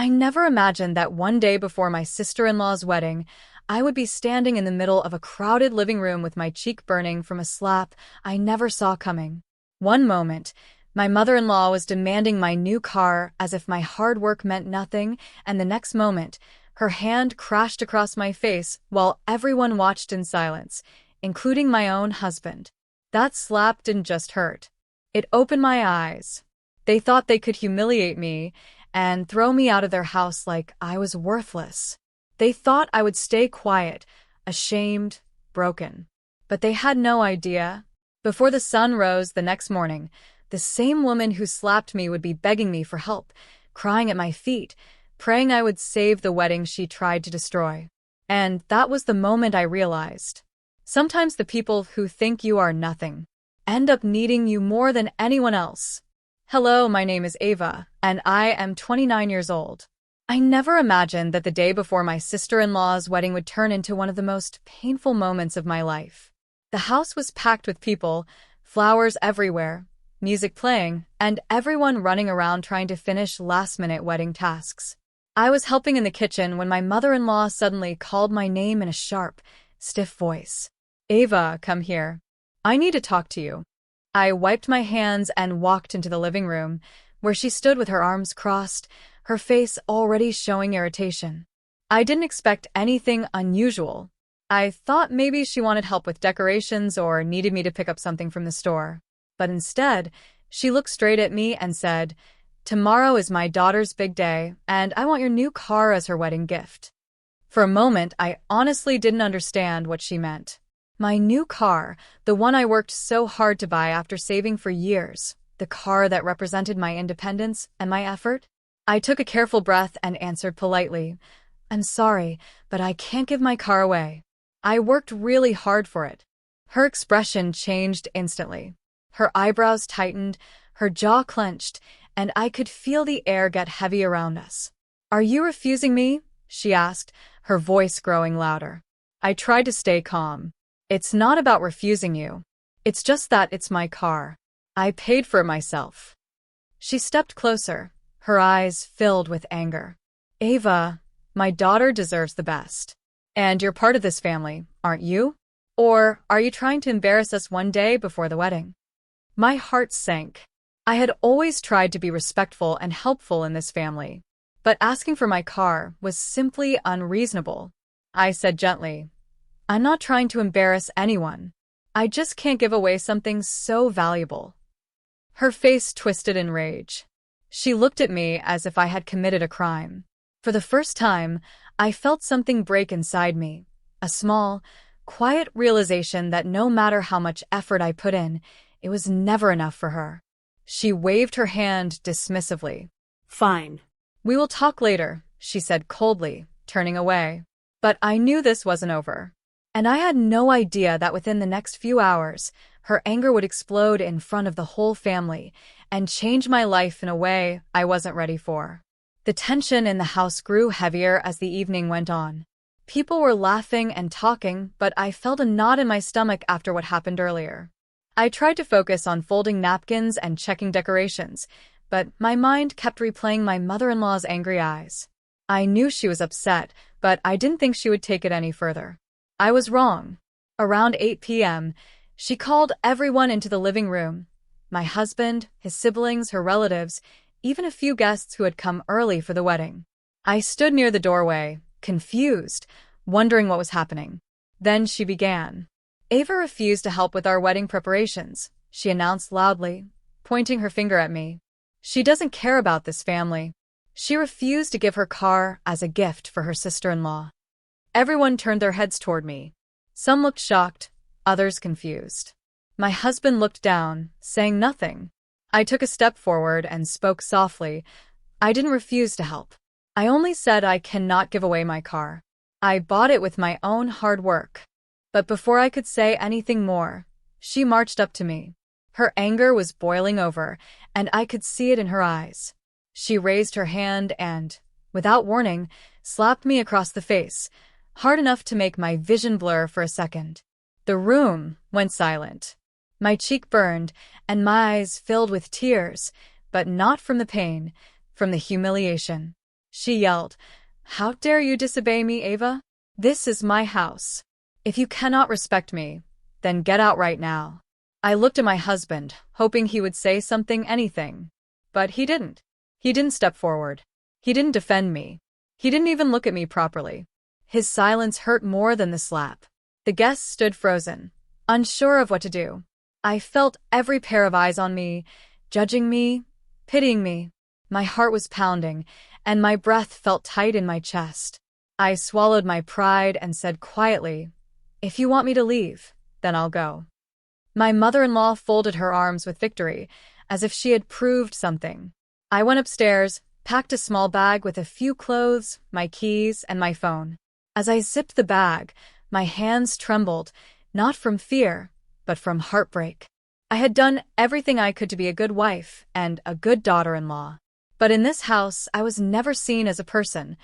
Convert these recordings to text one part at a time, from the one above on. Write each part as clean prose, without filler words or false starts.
I never imagined that one day before my sister-in-law's wedding, I would be standing in the middle of a crowded living room with my cheek burning from a slap I never saw coming. One moment, my mother-in-law was demanding my new car as if my hard work meant nothing, and the next moment, her hand crashed across my face while everyone watched in silence, including my own husband. That slap didn't just hurt. It opened my eyes. They thought they could humiliate me and throw me out of their house like I was worthless. They thought I would stay quiet, ashamed, broken. But they had no idea. Before the sun rose the next morning, the same woman who slapped me would be begging me for help, crying at my feet, praying I would save the wedding she tried to destroy. And that was the moment I realized. Sometimes the people who think you are nothing end up needing you more than anyone else. Hello, my name is Ava, and I am 29 years old. I never imagined that the day before my sister-in-law's wedding would turn into one of the most painful moments of my life. The house was packed with people, flowers everywhere, music playing, and everyone running around trying to finish last-minute wedding tasks. I was helping in the kitchen when my mother-in-law suddenly called my name in a sharp, stiff voice. Ava, come here. I need to talk to you. I wiped my hands and walked into the living room, where she stood with her arms crossed, her face already showing irritation. I didn't expect anything unusual. I thought maybe she wanted help with decorations or needed me to pick up something from the store. But instead, she looked straight at me and said, "Tomorrow is my daughter's big day, and I want your new car as her wedding gift." For a moment, I honestly didn't understand what she meant. My new car, the one I worked so hard to buy after saving for years, the car that represented my independence and my effort? I took a careful breath and answered politely, "I'm sorry, but I can't give my car away. I worked really hard for it." Her expression changed instantly. Her eyebrows tightened, her jaw clenched, and I could feel the air get heavy around us. "Are you refusing me?" she asked, her voice growing louder. I tried to stay calm. "It's not about refusing you. It's just that it's my car. I paid for it myself." She stepped closer, her eyes filled with anger. "Ava, my daughter deserves the best. And you're part of this family, aren't you? Or are you trying to embarrass us one day before the wedding?" My heart sank. I had always tried to be respectful and helpful in this family, but asking for my car was simply unreasonable. I said gently, "I'm not trying to embarrass anyone. I just can't give away something so valuable." Her face twisted in rage. She looked at me as if I had committed a crime. For the first time, I felt something break inside me, a small, quiet realization that no matter how much effort I put in, it was never enough for her. She waved her hand dismissively. "Fine. "We will talk later," she said coldly, turning away. But I knew this wasn't over. And I had no idea that within the next few hours, her anger would explode in front of the whole family and change my life in a way I wasn't ready for. The tension in the house grew heavier as the evening went on. People were laughing and talking, but I felt a knot in my stomach after what happened earlier. I tried to focus on folding napkins and checking decorations, but my mind kept replaying my mother-in-law's angry eyes. I knew she was upset, but I didn't think she would take it any further. I was wrong. Around 8 p.m., she called everyone into the living room. My husband, his siblings, her relatives, even a few guests who had come early for the wedding. I stood near the doorway, confused, wondering what was happening. Then she began. "Ava refused to help with our wedding preparations," she announced loudly, pointing her finger at me. "She doesn't care about this family. She refused to give her car as a gift for her sister-in-law." Everyone turned their heads toward me. Some looked shocked, others confused. My husband looked down, saying nothing. I took a step forward and spoke softly. "I didn't refuse to help. I only said I cannot give away my car. I bought it with my own hard work." But before I could say anything more, she marched up to me. Her anger was boiling over, and I could see it in her eyes. She raised her hand and, without warning, slapped me across the face, hard enough to make my vision blur for a second. The room went silent. My cheek burned, and my eyes filled with tears, but not from the pain, from the humiliation. She yelled, "How dare you disobey me, Ava? This is my house. If you cannot respect me, then get out right now." I looked at my husband, hoping he would say something, anything. But he didn't. He didn't step forward. He didn't defend me. He didn't even look at me properly. His silence hurt more than the slap. The guests stood frozen, unsure of what to do. I felt every pair of eyes on me, judging me, pitying me. My heart was pounding, and my breath felt tight in my chest. I swallowed my pride and said quietly, "If you want me to leave, then I'll go." My mother-in-law folded her arms with victory, as if she had proved something. I went upstairs, packed a small bag with a few clothes, my keys, and my phone. As I zipped the bag, my hands trembled, not from fear, but from heartbreak. I had done everything I could to be a good wife and a good daughter-in-law. But in this house, I was never seen as a person,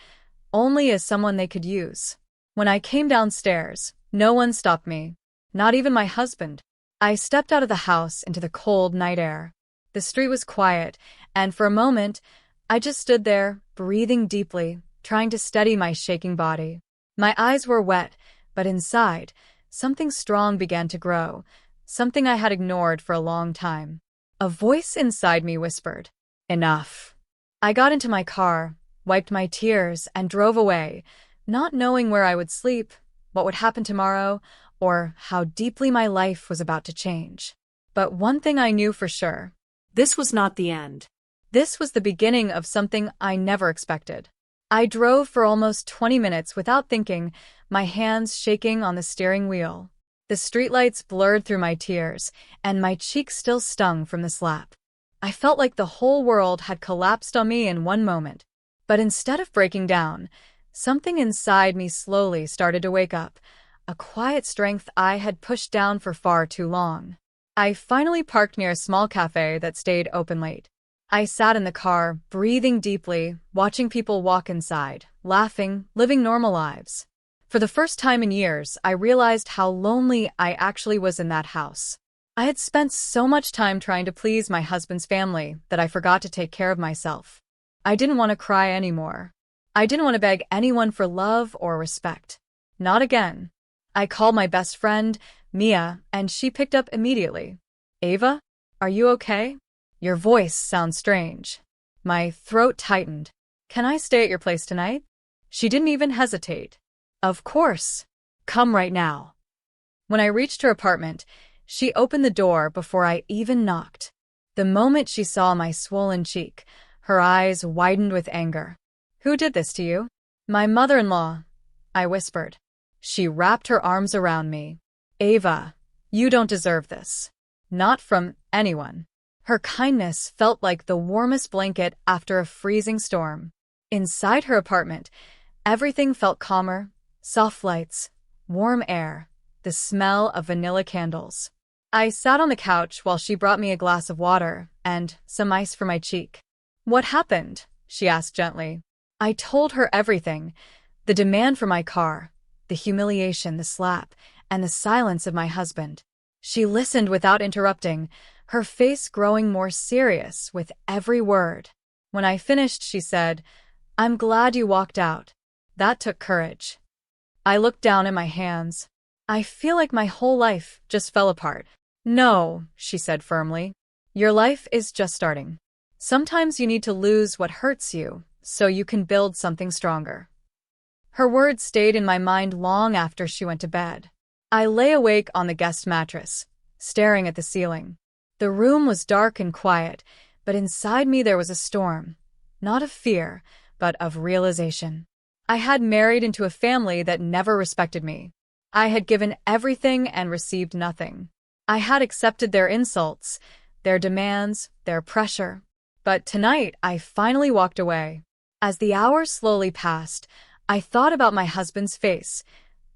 only as someone they could use. When I came downstairs, no one stopped me, not even my husband. I stepped out of the house into the cold night air. The street was quiet, and for a moment, I just stood there, breathing deeply, trying to steady my shaking body. My eyes were wet, but inside, something strong began to grow, something I had ignored for a long time. A voice inside me whispered, "Enough." I got into my car, wiped my tears, and drove away, not knowing where I would sleep, what would happen tomorrow, or how deeply my life was about to change. But one thing I knew for sure. This was not the end. This was the beginning of something I never expected. I drove for almost 20 minutes without thinking, my hands shaking on the steering wheel. The streetlights blurred through my tears, and my cheeks still stung from the slap. I felt like the whole world had collapsed on me in one moment. But instead of breaking down, something inside me slowly started to wake up, a quiet strength I had pushed down for far too long. I finally parked near a small cafe that stayed open late. I sat in the car, breathing deeply, watching people walk inside, laughing, living normal lives. For the first time in years, I realized how lonely I actually was in that house. I had spent so much time trying to please my husband's family that I forgot to take care of myself. I didn't want to cry anymore. I didn't want to beg anyone for love or respect. Not again. I called my best friend, Mia, and she picked up immediately. "Ava, are you okay? Your voice sounds strange." My throat tightened. "Can I stay at your place tonight?" She didn't even hesitate. "Of course. Come right now." When I reached her apartment, she opened the door before I even knocked. The moment she saw my swollen cheek, her eyes widened with anger. "Who did this to you?" "My mother-in-law," I whispered. She wrapped her arms around me. "Ava, you don't deserve this. Not from anyone." Her kindness felt like the warmest blanket after a freezing storm. Inside her apartment, everything felt calmer, soft lights, warm air, the smell of vanilla candles. I sat on the couch while she brought me a glass of water and some ice for my cheek. "What happened?" she asked gently. I told her everything, the demand for my car, the humiliation, the slap, and the silence of my husband. She listened without interrupting, her face growing more serious with every word. When I finished, she said, "I'm glad you walked out. That took courage." I looked down at my hands. I feel like my whole life just fell apart. "No," she said firmly. "Your life is just starting. Sometimes you need to lose what hurts you so you can build something stronger." Her words stayed in my mind long after she went to bed. I lay awake on the guest mattress, staring at the ceiling. The room was dark and quiet, but inside me there was a storm, not of fear, but of realization. I had married into a family that never respected me. I had given everything and received nothing. I had accepted their insults, their demands, their pressure. But tonight, I finally walked away. As the hours slowly passed, I thought about my husband's face,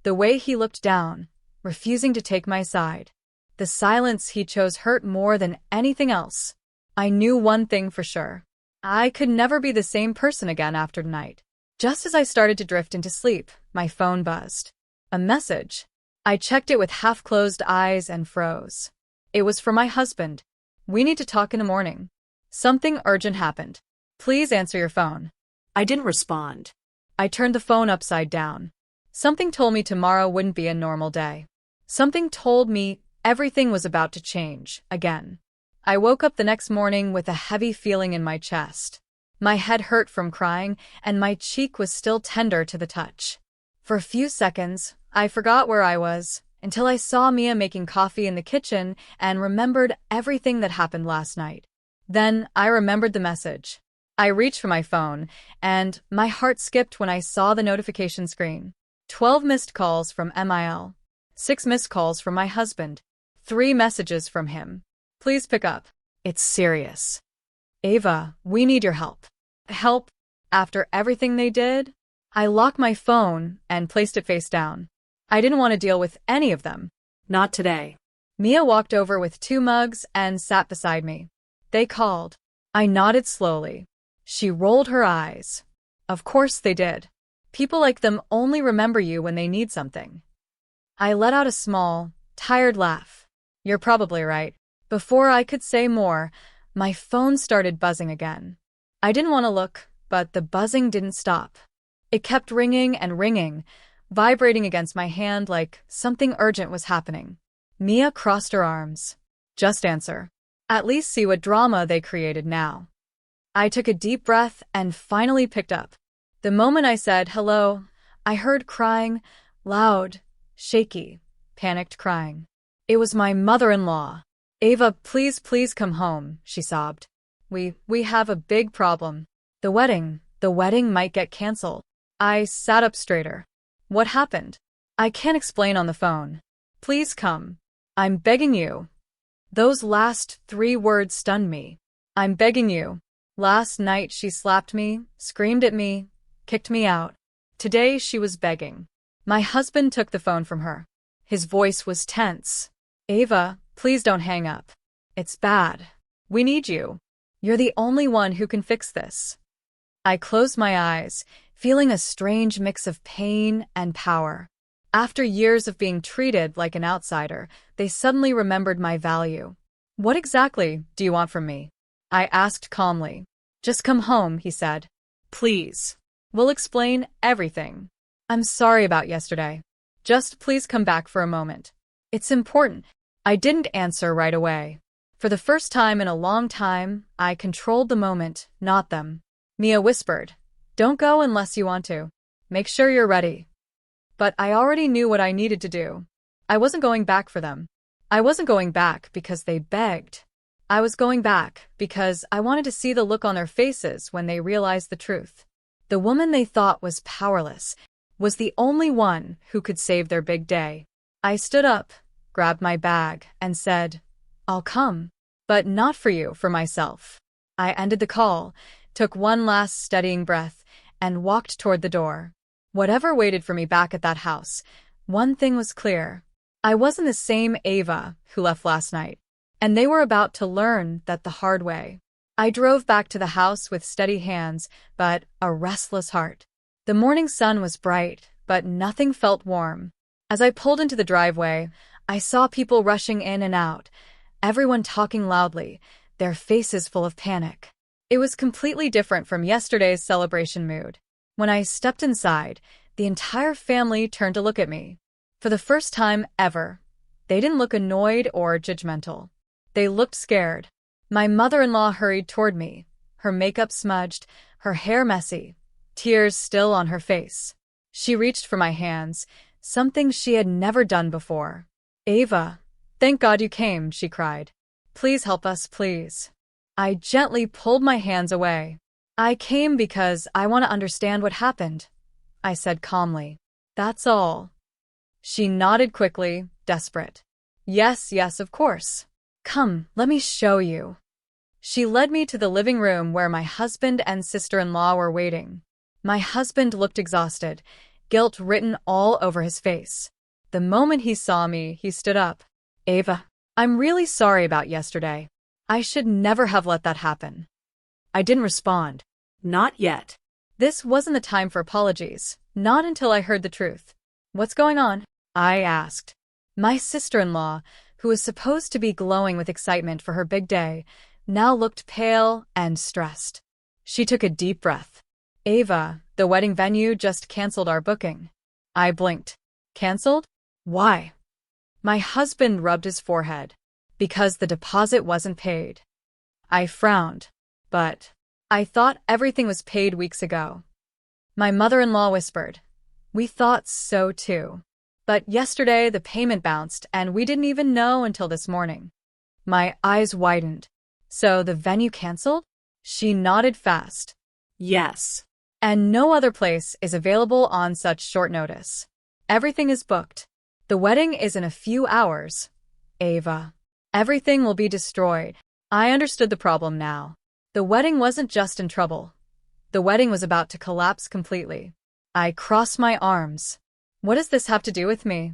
the way he looked down, refusing to take my side. The silence he chose hurt more than anything else. I knew one thing for sure. I could never be the same person again after tonight. Just as I started to drift into sleep, my phone buzzed. A message. I checked it with half-closed eyes and froze. It was from my husband. "We need to talk in the morning. Something urgent happened. Please answer your phone." I didn't respond. I turned the phone upside down. Something told me tomorrow wouldn't be a normal day. Something told me everything was about to change, again. I woke up the next morning with a heavy feeling in my chest. My head hurt from crying, and my cheek was still tender to the touch. For a few seconds, I forgot where I was, until I saw Mia making coffee in the kitchen and remembered everything that happened last night. Then I remembered the message. I reached for my phone, and my heart skipped when I saw the notification screen. 12 missed calls from SIL. 6 missed calls from my husband. 3 messages from him. Please pick up. It's serious. Ava, we need your help. Help? After everything they did? I locked my phone and placed it face down. I didn't want to deal with any of them. Not today. Mia walked over with 2 mugs and sat beside me. They called. I nodded slowly. She rolled her eyes. Of course they did. People like them only remember you when they need something. I let out a small, tired laugh. You're probably right. Before I could say more, my phone started buzzing again. I didn't want to look, but the buzzing didn't stop. It kept ringing and ringing, vibrating against my hand like something urgent was happening. Mia crossed her arms. Just answer. At least see what drama they created now. I took a deep breath and finally picked up. The moment I said hello, I heard crying, loud, shaky, panicked crying. It was my mother-in-law. Ava, please come home, she sobbed. We have a big problem. The wedding might get canceled. I sat up straighter. What happened? I can't explain on the phone. Please come. I'm begging you. Those last 3 words stunned me. I'm begging you. Last night she slapped me, screamed at me, kicked me out. Today she was begging. My husband took the phone from her. His voice was tense. Ava, please don't hang up. It's bad. We need you. You're the only one who can fix this. I closed my eyes, feeling a strange mix of pain and power. After years of being treated like an outsider, they suddenly remembered my value. What exactly do you want from me? I asked calmly. Just come home, he said. Please. We'll explain everything. I'm sorry about yesterday. Just please come back for a moment. It's important. I didn't answer right away. For the first time in a long time, I controlled the moment, not them. Mia whispered, don't go unless you want to. Make sure you're ready. But I already knew what I needed to do. I wasn't going back for them. I wasn't going back because they begged. I was going back because I wanted to see the look on their faces when they realized the truth. The woman they thought was powerless was the only one who could save their big day. I stood up, grabbed my bag, and said, I'll come. But not for you, for myself. I ended the call, took one last steadying breath, and walked toward the door. Whatever waited for me back at that house, one thing was clear. I wasn't the same Ava who left last night, and they were about to learn that the hard way. I drove back to the house with steady hands, but a restless heart. The morning sun was bright, but nothing felt warm. As I pulled into the driveway, I saw people rushing in and out, everyone talking loudly, their faces full of panic. It was completely different from yesterday's celebration mood. When I stepped inside, the entire family turned to look at me. For the first time ever, they didn't look annoyed or judgmental. They looked scared. My mother-in-law hurried toward me, her makeup smudged, her hair messy, tears still on her face. She reached for my hands, something she had never done before. Ava, thank God you came, she cried. Please help us, please. I gently pulled my hands away. I came because I want to understand what happened, I said calmly. That's all. She nodded quickly, desperate. Yes, of course. Come, let me show you. She led me to the living room where my husband and sister-in-law were waiting. My husband looked exhausted, guilt written all over his face. The moment he saw me, he stood up. Ava, I'm really sorry about yesterday. I should never have let that happen. I didn't respond. Not yet. This wasn't the time for apologies, not until I heard the truth. What's going on? I asked. My sister-in-law, who was supposed to be glowing with excitement for her big day, now looked pale and stressed. She took a deep breath. Ava, the wedding venue just canceled our booking. I blinked. Canceled? Why? My husband rubbed his forehead. Because the deposit wasn't paid. I frowned. But I thought everything was paid weeks ago. My mother-in-law whispered. We thought so too. But yesterday the payment bounced and we didn't even know until this morning. My eyes widened. So the venue canceled? She nodded fast. Yes. And no other place is available on such short notice. Everything is booked. The wedding is in a few hours. Ava. Everything will be destroyed. I understood the problem now. The wedding wasn't just in trouble. The wedding was about to collapse completely. I crossed my arms. What does this have to do with me?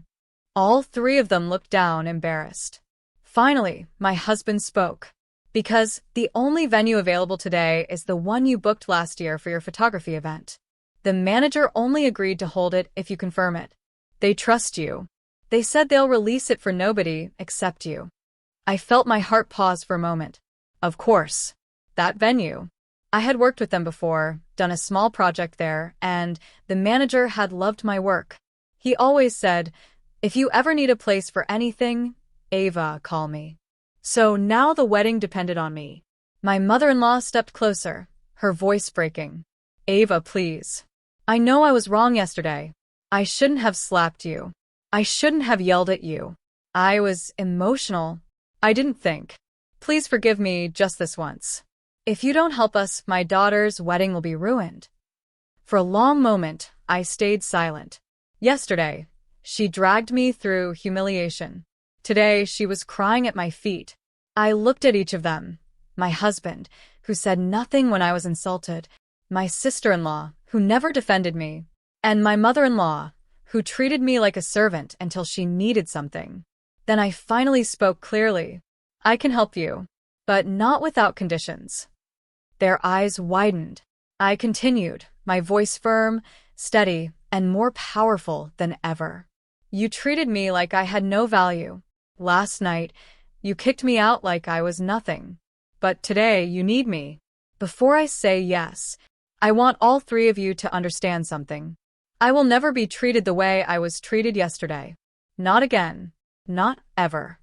All three of them looked down, embarrassed. Finally, my husband spoke. Because the only venue available today is the one you booked last year for your photography event. The manager only agreed to hold it if you confirm it. They trust you. They said they'll release it for nobody except you. I felt my heart pause for a moment. Of course. That venue. I had worked with them before, done a small project there, and the manager had loved my work. He always said, if you ever need a place for anything, Ava, call me. So now the wedding depended on me. My mother-in-law stepped closer, her voice breaking. Ava, please. I know I was wrong yesterday. I shouldn't have slapped you. I shouldn't have yelled at you. I was emotional. I didn't think. Please forgive me just this once. If you don't help us, my daughter's wedding will be ruined. For a long moment, I stayed silent. Yesterday, she dragged me through humiliation. Today, she was crying at my feet. I looked at each of them. My husband, who said nothing when I was insulted. My sister-in-law, who never defended me. And my mother-in-law, who treated me like a servant until she needed something. Then I finally spoke clearly. I can help you, but not without conditions. Their eyes widened. I continued, my voice firm, steady, and more powerful than ever. You treated me like I had no value. Last night, you kicked me out like I was nothing. But today, you need me. Before I say yes, I want all three of you to understand something. I will never be treated the way I was treated yesterday. Not again. Not ever.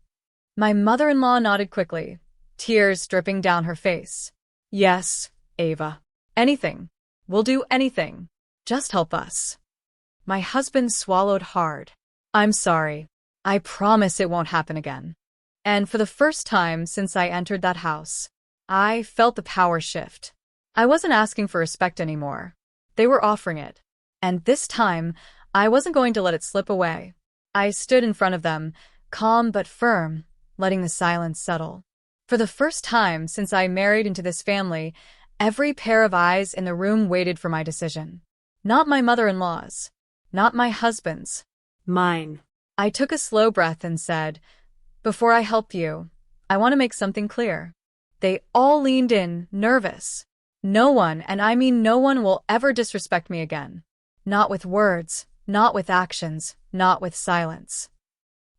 My mother-in-law nodded quickly, tears dripping down her face. Yes, Ava. Anything. We'll do anything. Just help us. My husband swallowed hard. I'm sorry. I promise it won't happen again. And for the first time since I entered that house, I felt the power shift. I wasn't asking for respect anymore. They were offering it. And this time, I wasn't going to let it slip away. I stood in front of them, calm but firm, letting the silence settle. For the first time since I married into this family, every pair of eyes in the room waited for my decision. Not my mother-in-law's. Not my husband's. Mine. I took a slow breath and said, before I help you, I want to make something clear. They all leaned in, nervous. No one, and I mean no one, will ever disrespect me again. Not with words, not with actions, not with silence.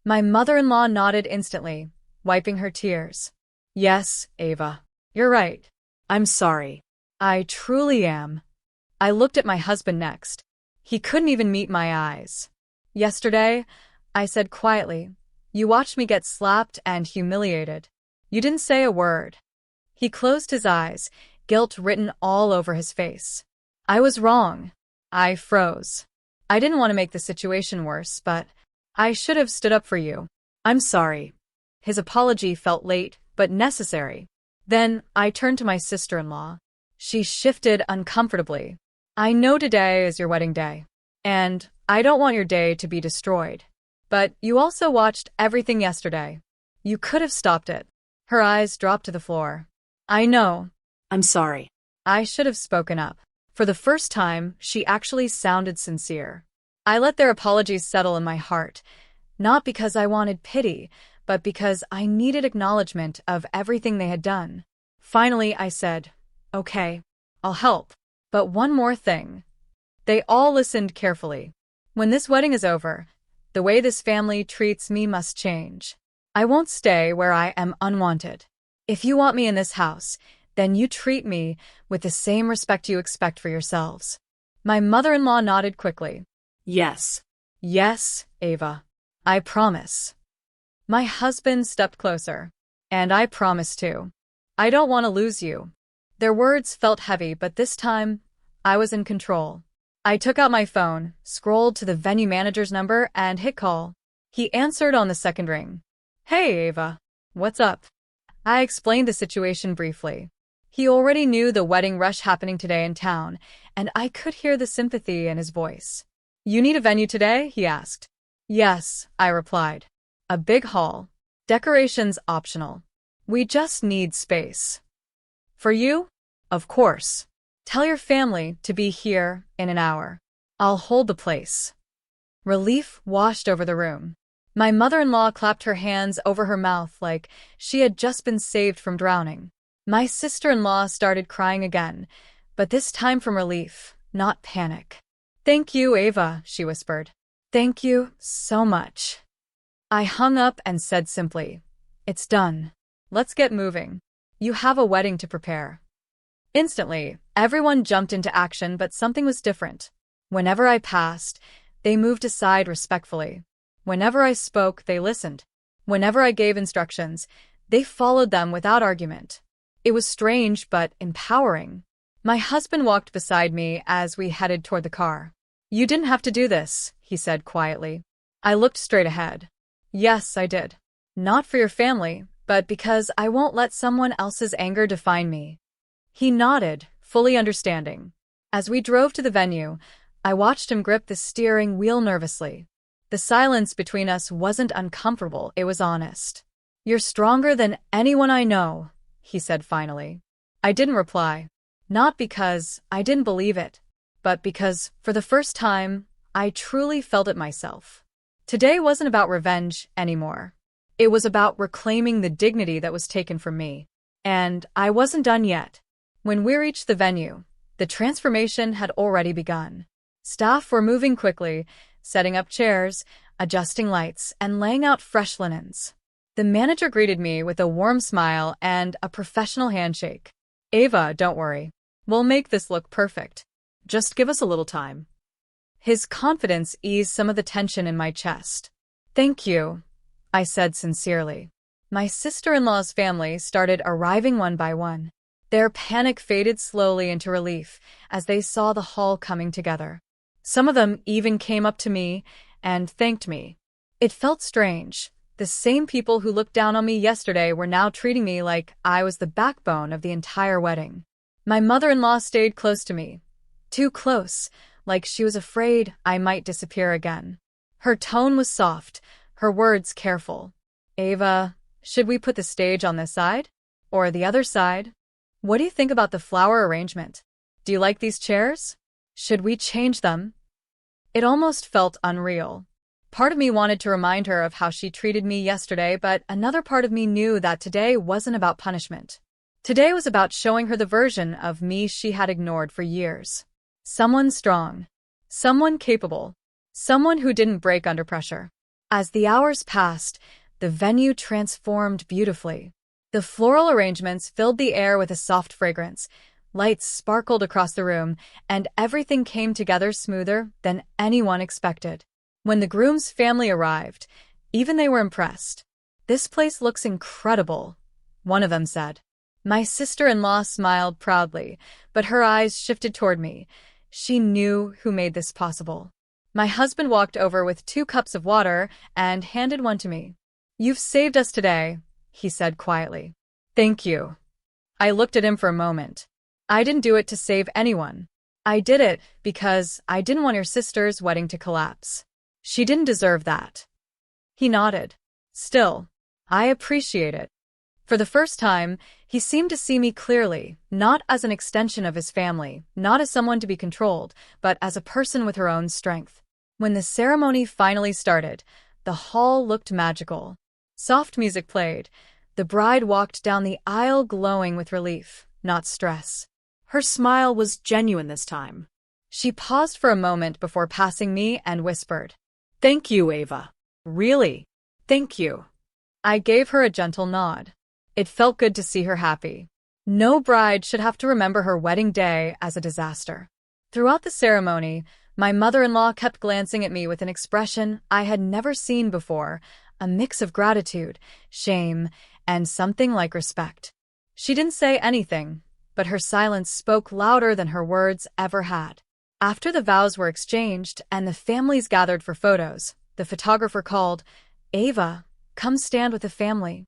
My mother-in-law nodded instantly, wiping her tears. Yes, Ava. You're right. I'm sorry. I truly am. I looked at my husband next. He couldn't even meet my eyes. Yesterday, I said quietly, you watched me get slapped and humiliated. You didn't say a word. He closed his eyes, guilt written all over his face. I was wrong. I froze. I didn't want to make the situation worse, but I should have stood up for you. I'm sorry. His apology felt late, but necessary. Then I turned to my sister-in-law. She shifted uncomfortably. I know today is your wedding day, and I don't want your day to be destroyed. But you also watched everything yesterday. You could have stopped it. Her eyes dropped to the floor. I know. I'm sorry. I should have spoken up. For the first time, she actually sounded sincere. I let their apologies settle in my heart, not because I wanted pity, but because I needed acknowledgement of everything they had done. Finally, I said, okay, I'll help. But one more thing. They all listened carefully. When this wedding is over, the way this family treats me must change. I won't stay where I am unwanted. If you want me in this house, then you treat me with the same respect you expect for yourselves." My mother-in-law nodded quickly. Yes. "Yes, Ava. I promise." My husband stepped closer. "And I promise too. I don't want to lose you." Their words felt heavy, but this time, I was in control. I took out my phone, scrolled to the venue manager's number, and hit call. He answered on the second ring. "Hey, Ava. What's up?" I explained the situation briefly. He already knew the wedding rush happening today in town, and I could hear the sympathy in his voice. "You need a venue today?" he asked. "Yes," I replied. "A big hall. Decorations optional. We just need space." "For you?" "Of course. Tell your family to be here in an hour. I'll hold the place." Relief washed over the room. My mother-in-law clapped her hands over her mouth like she had just been saved from drowning. My sister-in-law started crying again, but this time from relief, not panic. "Thank you, Ava," she whispered. "Thank you so much." I hung up and said simply, "It's done. Let's get moving. You have a wedding to prepare." Instantly, everyone jumped into action, but something was different. Whenever I passed, they moved aside respectfully. Whenever I spoke, they listened. Whenever I gave instructions, they followed them without argument. It was strange but empowering. My husband walked beside me as we headed toward the car. "You didn't have to do this," he said quietly. I looked straight ahead. "Yes, I did. Not for your family, but because I won't let someone else's anger define me." He nodded, fully understanding. As we drove to the venue, I watched him grip the steering wheel nervously. The silence between us wasn't uncomfortable, it was honest. "You're stronger than anyone I know," he said finally. I didn't reply. Not because I didn't believe it, but because, for the first time, I truly felt it myself. Today wasn't about revenge anymore. It was about reclaiming the dignity that was taken from me. And I wasn't done yet. When we reached the venue, the transformation had already begun. Staff were moving quickly, setting up chairs, adjusting lights, and laying out fresh linens. The manager greeted me with a warm smile and a professional handshake. "Ava, don't worry. We'll make this look perfect. Just give us a little time." His confidence eased some of the tension in my chest. "Thank you," I said sincerely. My sister-in-law's family started arriving one by one. Their panic faded slowly into relief as they saw the hall coming together. Some of them even came up to me and thanked me. It felt strange. The same people who looked down on me yesterday were now treating me like I was the backbone of the entire wedding. My mother-in-law stayed close to me. Too close, like she was afraid I might disappear again. Her tone was soft, her words careful. "Ava, should we put the stage on this side? Or the other side? What do you think about the flower arrangement? Do you like these chairs? Should we change them?" It almost felt unreal. Part of me wanted to remind her of how she treated me yesterday, but another part of me knew that today wasn't about punishment. Today was about showing her the version of me she had ignored for years. Someone strong. Someone capable. Someone who didn't break under pressure. As the hours passed, the venue transformed beautifully. The floral arrangements filled the air with a soft fragrance. Lights sparkled across the room, and everything came together smoother than anyone expected. When the groom's family arrived, even they were impressed. "This place looks incredible," one of them said. My sister-in-law smiled proudly, but her eyes shifted toward me. She knew who made this possible. My husband walked over with 2 cups of water and handed one to me. "You've saved us today," he said quietly. "Thank you." I looked at him for a moment. I didn't do it to save anyone. I did it because I didn't want your sister's wedding to collapse. She didn't deserve that. He nodded. "Still, I appreciate it." For the first time, he seemed to see me clearly, not as an extension of his family, not as someone to be controlled, but as a person with her own strength. When the ceremony finally started, the hall looked magical. Soft music played. The bride walked down the aisle glowing with relief, not stress. Her smile was genuine this time. She paused for a moment before passing me and whispered, "Thank you, Ava. Really, thank you." I gave her a gentle nod. It felt good to see her happy. No bride should have to remember her wedding day as a disaster. Throughout the ceremony, my mother-in-law kept glancing at me with an expression I had never seen before, a mix of gratitude, shame, and something like respect. She didn't say anything, but her silence spoke louder than her words ever had. After the vows were exchanged and the families gathered for photos, the photographer called, "Ava, come stand with the family."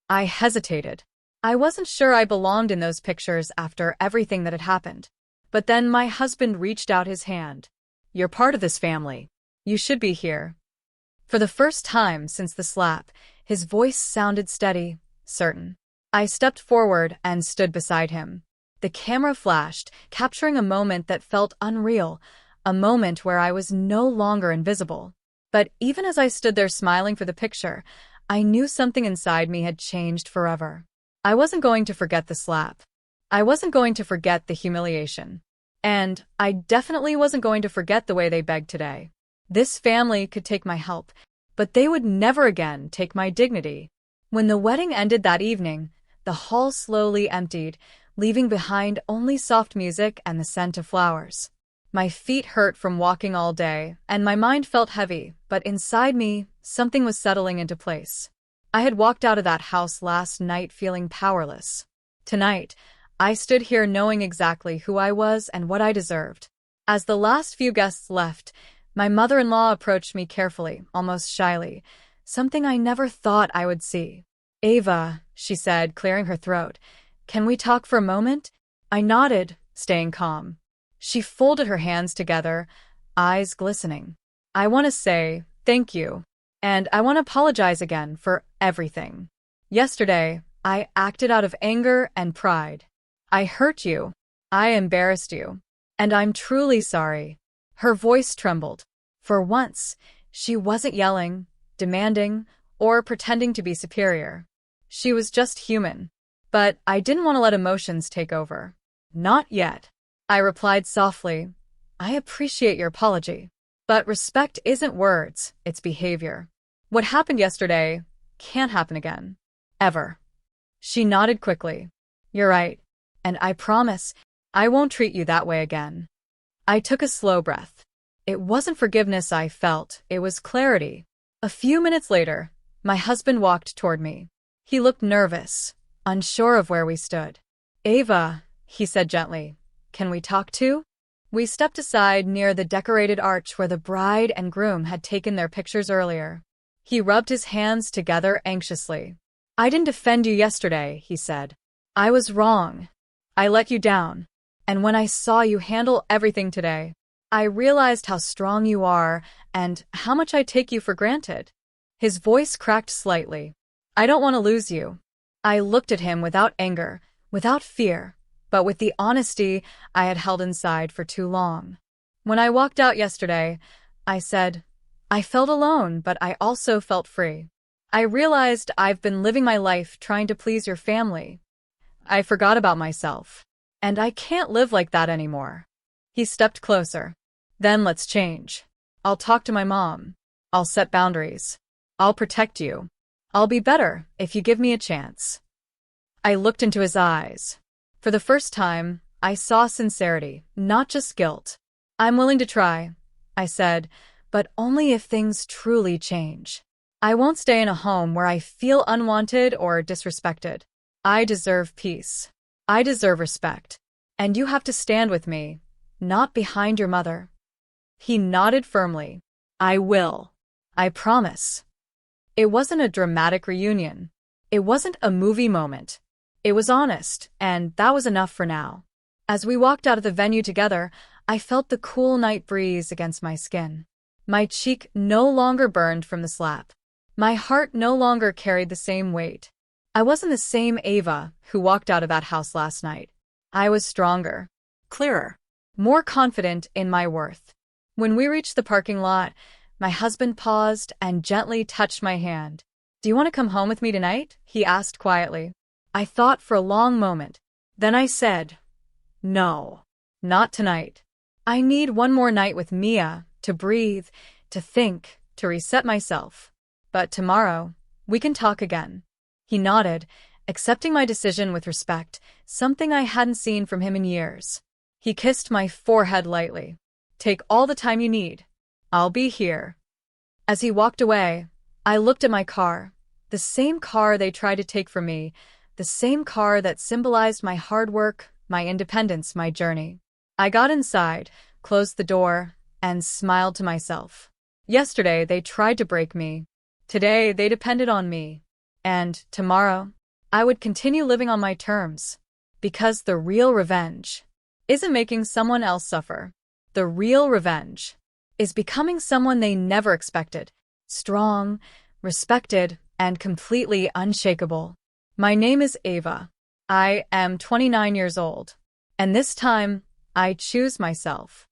I hesitated. I wasn't sure I belonged in those pictures after everything that had happened. But then my husband reached out his hand. "You're part of this family. You should be here." For the first time since the slap, his voice sounded steady, certain. I stepped forward and stood beside him. The camera flashed, capturing a moment that felt unreal, a moment where I was no longer invisible. But even as I stood there smiling for the picture, I knew something inside me had changed forever. I wasn't going to forget the slap. I wasn't going to forget the humiliation. And I definitely wasn't going to forget the way they begged today. This family could take my help, but they would never again take my dignity. When the wedding ended that evening, the hall slowly emptied, leaving behind only soft music and the scent of flowers. My feet hurt from walking all day, and my mind felt heavy, but inside me, something was settling into place. I had walked out of that house last night feeling powerless. Tonight, I stood here knowing exactly who I was and what I deserved. As the last few guests left, my mother-in-law approached me carefully, almost shyly, something I never thought I would see. "Ava," she said, clearing her throat, "can we talk for a moment?" I nodded, staying calm. She folded her hands together, eyes glistening. "I want to say thank you, and I want to apologize again for everything. Yesterday, I acted out of anger and pride. I hurt you. I embarrassed you. And I'm truly sorry." Her voice trembled. For once, she wasn't yelling, demanding, or pretending to be superior. She was just human. But I didn't want to let emotions take over. "Not yet." I replied softly, "I appreciate your apology. But respect isn't words, it's behavior. What happened yesterday can't happen again. Ever." She nodded quickly. "You're right. And I promise, I won't treat you that way again." I took a slow breath. It wasn't forgiveness I felt, it was clarity. A few minutes later, my husband walked toward me. He looked nervous, unsure of where we stood. "Ava," he said gently, "can we talk too?" We stepped aside near the decorated arch where the bride and groom had taken their pictures earlier. He rubbed his hands together anxiously. "I didn't defend you yesterday," he said. "I was wrong. I let you down. And when I saw you handle everything today, I realized how strong you are and how much I take you for granted." His voice cracked slightly. "I don't want to lose you." I looked at him without anger, without fear, but with the honesty I had held inside for too long. When I walked out yesterday, I said, I felt alone, but I also felt free. I realized I've been living my life trying to please your family. I forgot about myself. And I can't live like that anymore. He stepped closer. "Then let's change. I'll talk to my mom. I'll set boundaries. I'll protect you. I'll be better if you give me a chance." I looked into his eyes. For the first time, I saw sincerity, not just guilt. "I'm willing to try," I said, "but only if things truly change. I won't stay in a home where I feel unwanted or disrespected. I deserve peace. I deserve respect. And you have to stand with me, not behind your mother." He nodded firmly. "I will. I promise." It wasn't a dramatic reunion. It wasn't a movie moment. It was honest, and that was enough for now. As we walked out of the venue together, I felt the cool night breeze against my skin. My cheek no longer burned from the slap. My heart no longer carried the same weight. I wasn't the same Ava who walked out of that house last night. I was stronger, clearer, more confident in my worth. When we reached the parking lot, my husband paused and gently touched my hand. "Do you want to come home with me tonight?" he asked quietly. I thought for a long moment. Then I said, "No, not tonight. I need one more night with Mia to breathe, to think, to reset myself. But tomorrow, we can talk again." He nodded, accepting my decision with respect, something I hadn't seen from him in years. He kissed my forehead lightly. "Take all the time you need. I'll be here." As he walked away, I looked at my car, the same car they tried to take from me, the same car that symbolized my hard work, my independence, my journey. I got inside, closed the door, and smiled to myself. Yesterday, they tried to break me. Today, they depended on me. And tomorrow, I would continue living on my terms. Because the real revenge isn't making someone else suffer. The real revenge is becoming someone they never expected. Strong, respected, and completely unshakable. My name is Ava. I am 29 years old. And this time, I choose myself.